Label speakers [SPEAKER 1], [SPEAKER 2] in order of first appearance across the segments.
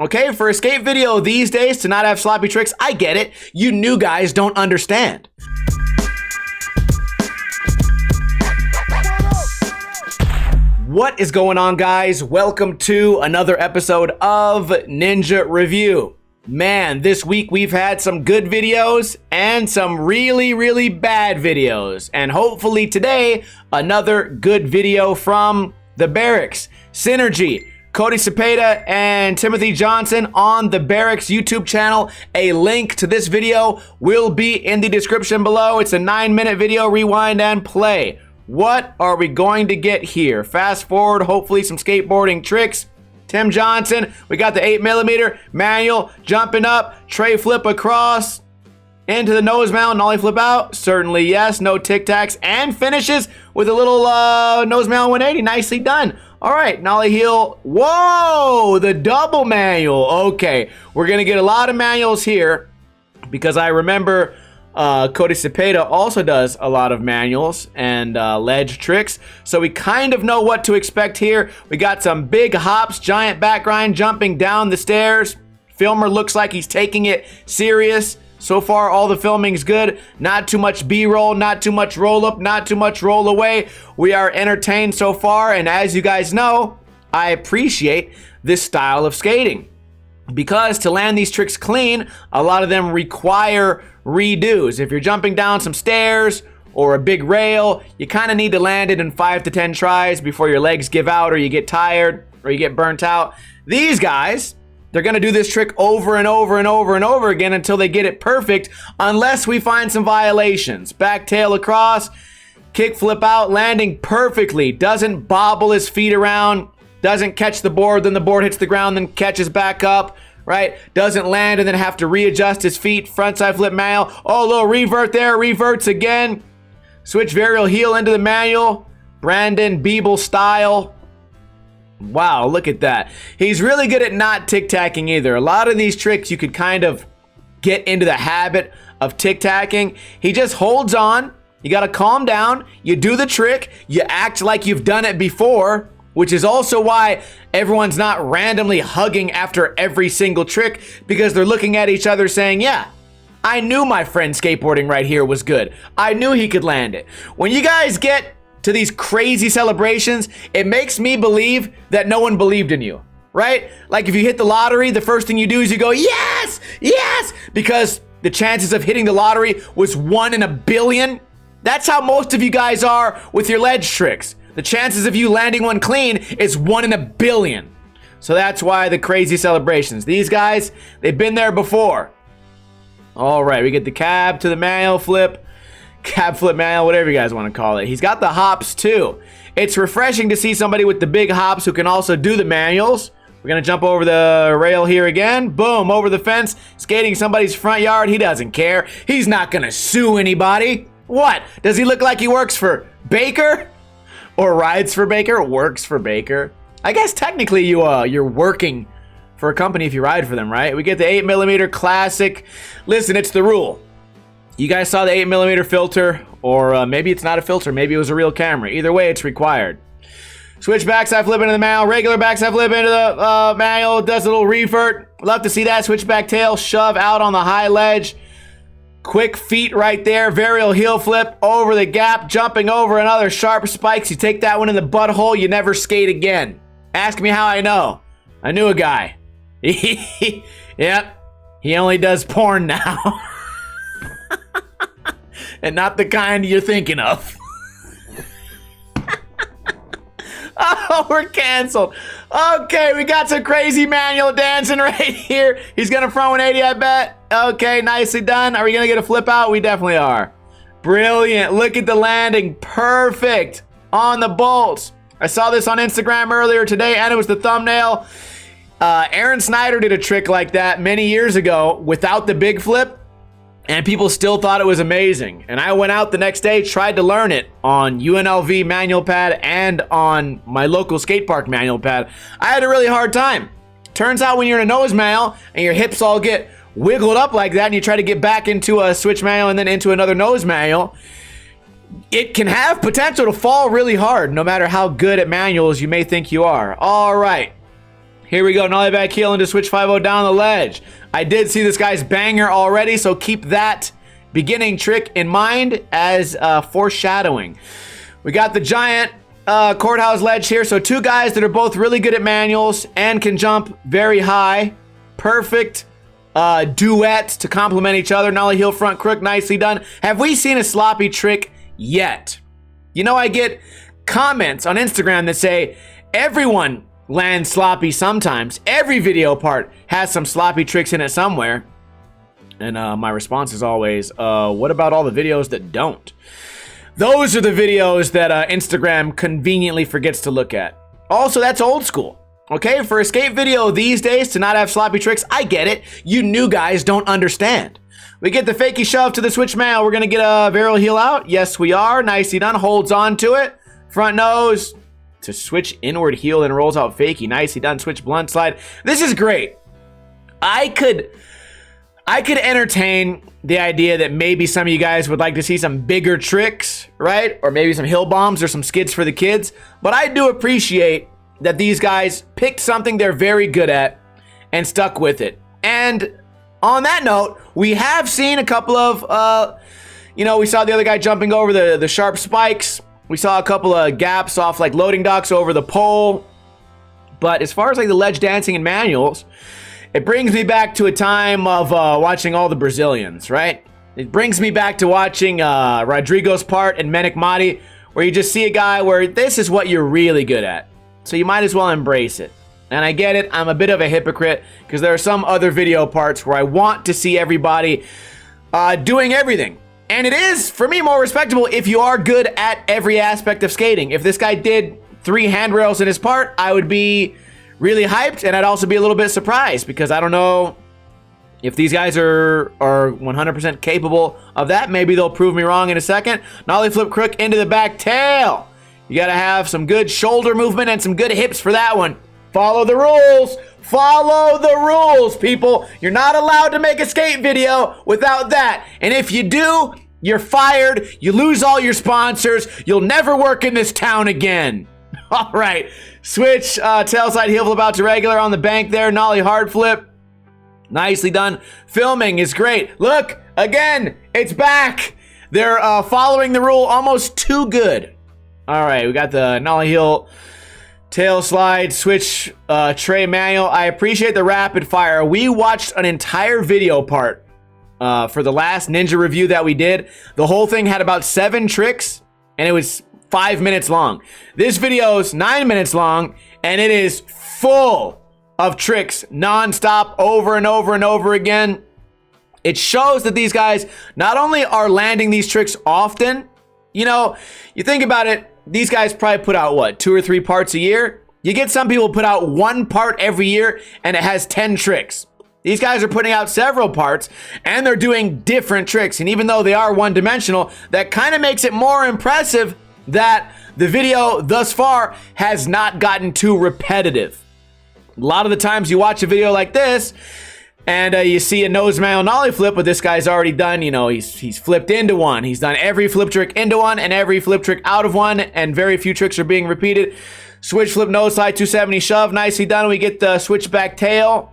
[SPEAKER 1] Okay, for a skate video these days to not have sloppy tricks, I get it. You new guys don't understand. What is going on, guys? Welcome to another episode of Ninja Review. Man, this week we've had some good videos and some really bad videos. And hopefully today, another good video from the Barracks. Synergy, Cody Cepeda and Timothy Johnson on the Barracks YouTube channel. A link to this video will be in the description below. It's a 9-minute video, rewind and play. What are we going to get here? Fast forward, hopefully some skateboarding tricks. Tim Johnson, we got the 8mm manual, jumping up, tray flip across, into the nose mount, nollie flip out. Certainly yes, no tic-tacs, and finishes with a little nose mount 180. Nicely done. All right, nollie heel. Whoa, the double manual. Okay, we're gonna get a lot of manuals here because I remember Cody Cepeda also does a lot of manuals and ledge tricks, so we kind of know what to expect here. We got some big hops, giant back grind, jumping down the stairs. Filmer looks like he's taking it serious. So far, all the filming's good. Not too much B-roll, not too much roll-up, not too much roll away. We are entertained so far, and as you guys know, I appreciate this style of skating. Because to land these tricks clean, a lot of them require redos. If you're jumping down some stairs or a big rail, you kind of need to land it in 5 to 10 tries before your legs give out or you get tired or you get burnt out. These guys, they're gonna do this trick over and over and over and over again until they get it perfect, unless we find some violations. Back tail across, kick flip out, landing perfectly, doesn't bobble his feet around, doesn't catch the board, then the board hits the ground, then catches back up, right? Doesn't land and then have to readjust his feet, frontside flip manual. Oh, a little revert there, reverts again. Switch varial heel into the manual, Brandon Biebel style. Wow, look at that. He's really good at not tic-tacking either. A lot of these tricks you could kind of get into the habit of tic-tacking. He just holds on. You gotta calm down. You do the trick. You act like you've done it before, which is also why everyone's not randomly hugging after every single trick, because they're looking at each other saying, yeah, I knew my friend skateboarding right here was good. I knew he could land it. When you guys get to these crazy celebrations, it makes me believe that no one believed in you, right? Like if you hit the lottery, the first thing you do is you go, yes, yes, because the chances of hitting the lottery was 1 in a billion. That's how most of you guys are with your ledge tricks. The chances of you landing one clean is 1 in a billion. So that's why the crazy celebrations. These guys, they've been there before. All right, we get the cab to the manual flip. Cab flip manual, whatever you guys want to call it. He's got the hops too. It's refreshing to see somebody with the big hops who can also do the manuals. We're gonna jump over the rail here again. Boom, over the fence, skating somebody's front yard. He doesn't care. He's not gonna sue anybody. What? Does he look like he works for Baker? Or rides for Baker? Works for Baker? I guess technically you're working for a company if you ride for them, right? We get the 8mm classic. Listen, it's the rule. You guys saw the 8mm filter, or maybe it's not a filter, maybe it was a real camera. Either way, it's required. Switch backside flip into the manual, regular backside flip into the manual, does a little revert. Love to see that. Switch back tail, shove out on the high ledge. Quick feet right there, varial heel flip over the gap, jumping over another sharp spikes. You take that one in the butthole, you never skate again. Ask me how I know. I knew a guy. Yep, he only does porn now. And not the kind you're thinking of. Oh, we're canceled. Okay, we got some crazy manual dancing right here. He's gonna front 180, I bet. Okay, nicely done. Are we gonna get a flip out? We definitely are. Brilliant. Look at the landing. Perfect on the bolts. I saw this on Instagram earlier today, and it was the thumbnail. Aaron Snyder did a trick like that many years ago without the big flip, and people still thought it was amazing. And I went out the next day, tried to learn it on UNLV manual pad and on my local skate park manual pad. I had a really hard time. Turns out when you're in a nose manual and your hips all get wiggled up like that and you try to get back into a switch manual and then into another nose manual, it can have potential to fall really hard no matter how good at manuals you may think you are. All right. Here we go. Nollie back heel into switch 5-0 down the ledge. I did see this guy's banger already, so keep that beginning trick in mind as foreshadowing. We got the giant courthouse ledge here. So two guys that are both really good at manuals and can jump very high. Perfect duet to complement each other. Nollie heel front crook, nicely done. Have we seen a sloppy trick yet? You know, I get comments on Instagram that say everyone lands sloppy sometimes. Every video part has some sloppy tricks in it somewhere. And my response is always, what about all the videos that don't? Those are the videos that Instagram conveniently forgets to look at. Also, that's old school. Okay, for a skate video these days to not have sloppy tricks, I get it. You new guys don't understand. We get the fakie shove to the switch mail. We're going to get a varial heel out. Yes, we are. Nicely done. Holds on to it. Front nose to switch inward heel and rolls out fakie. Nicely done. Switch blunt slide. This is great. I could entertain the idea that maybe some of you guys would like to see some bigger tricks, right? Or maybe some hill bombs or some skids for the kids. But I do appreciate that these guys picked something they're very good at and stuck with it. And on that note, we have seen a couple of, we saw the other guy jumping over the sharp spikes. We saw a couple of gaps off like loading docks over the pole. But as far as like the ledge dancing and manuals, it brings me back to a time of watching all the Brazilians, right? It brings me back to watching Rodrigo's part in Manic Madi, where you just see a guy where this is what you're really good at. So you might as well embrace it. And I get it, I'm a bit of a hypocrite because there are some other video parts where I want to see everybody doing everything. And it is, for me, more respectable if you are good at every aspect of skating. If this guy did 3 handrails in his part, I would be really hyped, and I'd also be a little bit surprised because I don't know if these guys are 100% capable of that. Maybe they'll prove me wrong in a second. Nollie flip crook into the back tail. You got to have some good shoulder movement and some good hips for that one. Follow the rules. Follow the rules, people. You're not allowed to make a skate video without that. And if you do, you're fired. You lose all your sponsors. You'll never work in this town again. All right. Switch tail slide heel flip out to regular on the bank there. Nollie hard flip. Nicely done. Filming is great. Look, again, it's back. They're following the rule almost too good. All right, we got the nollie heel tail slide, switch tray manual. I appreciate the rapid fire. We watched an entire video part for the last Ninja review that we did. The whole thing had about 7 tricks, and it was 5 minutes long. This video is 9 minutes long, and it is full of tricks non-stop over and over and over again. It shows that these guys not only are landing these tricks often, you know, you think about it, these guys probably put out, what, 2 or 3 parts a year? You get some people put out 1 part every year, and it has 10 tricks. These guys are putting out several parts, and they're doing different tricks. And even though they are one-dimensional, that kind of makes it more impressive that the video thus far has not gotten too repetitive. A lot of the times you watch a video like this, and you see a nose manual nollie flip, but this guy's already done, you know, he's flipped into one. He's done every flip trick into one and every flip trick out of one, and very few tricks are being repeated. Switch flip nose slide 270 shove, nicely done. We get the switch back tail.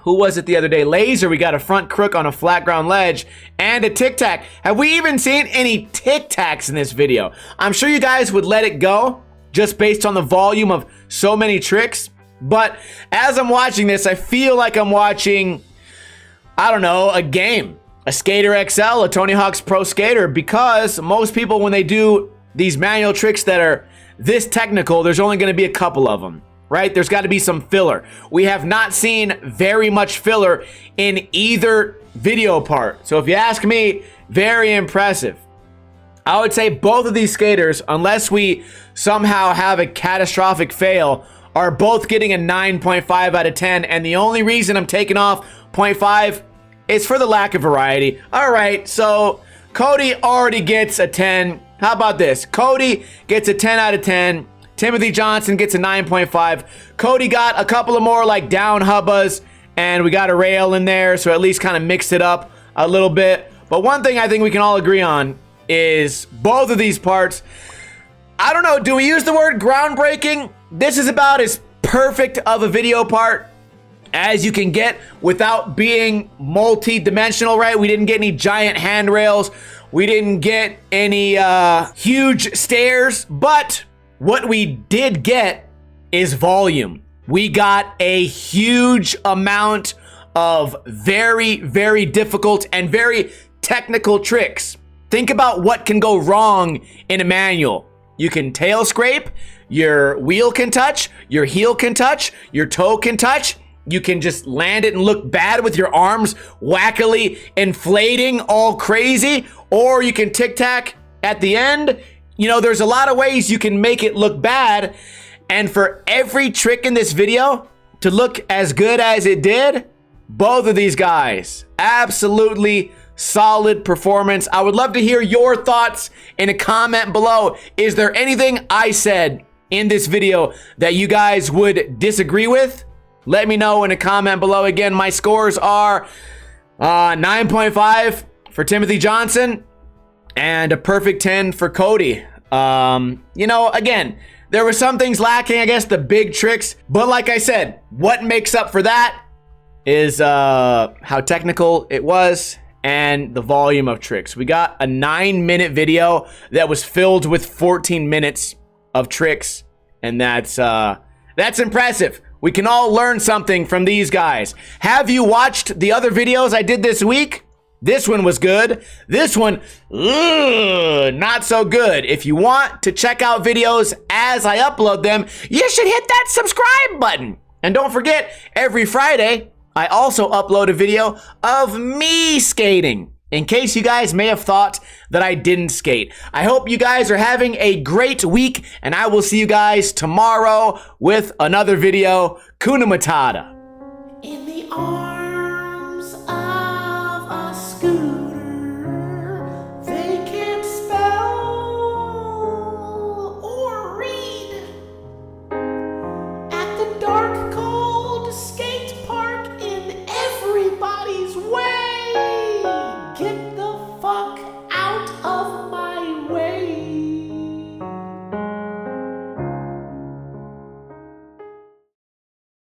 [SPEAKER 1] Who was it the other day? Laser, we got a front crook on a flat ground ledge and a tic-tac. Have we even seen any tic-tacs in this video? I'm sure you guys would let it go just based on the volume of so many tricks. But as I'm watching this, I feel like I'm watching, I don't know, a game. A Skater XL, a Tony Hawk's Pro Skater, because most people, when they do these manual tricks that are this technical, there's only going to be a couple of them, right? There's got to be some filler. We have not seen very much filler in either video part. So if you ask me, very impressive. I would say both of these skaters, unless we somehow have a catastrophic fail, are both getting a 9.5 out of 10, and the only reason I'm taking off 0.5 is for the lack of variety. All right, so Cody already gets a 10. How about this? Cody gets a 10 out of 10. Timothy Johnson gets a 9.5. Cody got a couple of more like down hubbas, and we got a rail in there, so at least kind of mixed it up a little bit. But one thing I think we can all agree on is both of these parts, I don't know, do we use the word groundbreaking? This is about as perfect of a video part as you can get without being multi-dimensional, right? We didn't get any giant handrails. We didn't get any huge stairs, but what we did get is volume. We got a huge amount of very, very difficult and very technical tricks. Think about what can go wrong in a manual. You can tail scrape, your wheel can touch, your heel can touch, your toe can touch. You can just land it and look bad with your arms wackily inflating all crazy, or you can tic-tac at the end. You know, there's a lot of ways you can make it look bad, and for every trick in this video to look as good as it did, both of these guys, absolutely solid performance. I would love to hear your thoughts in a comment below. Is there anything I said in this video that you guys would disagree with? Let me know in a comment below. Again, my scores are 9.5 for Timothy Johnson and a perfect 10 for Cody. You know, again, there were some things lacking, I guess, the big tricks. But like I said, what makes up for that is how technical it was and the volume of tricks. We got a 9-minute video that was filled with 14 minutes of tricks, and that's impressive. We can all learn something from these guys. Have you watched the other videos I did this week? This one was good. This one, not so good. If you want to check out videos as I upload them, you should hit that subscribe button. And don't forget, every Friday, I also upload a video of me skating, in case you guys may have thought that I didn't skate. I hope you guys are having a great week, and I will see you guys tomorrow with another video. Kuna Matata. In the arms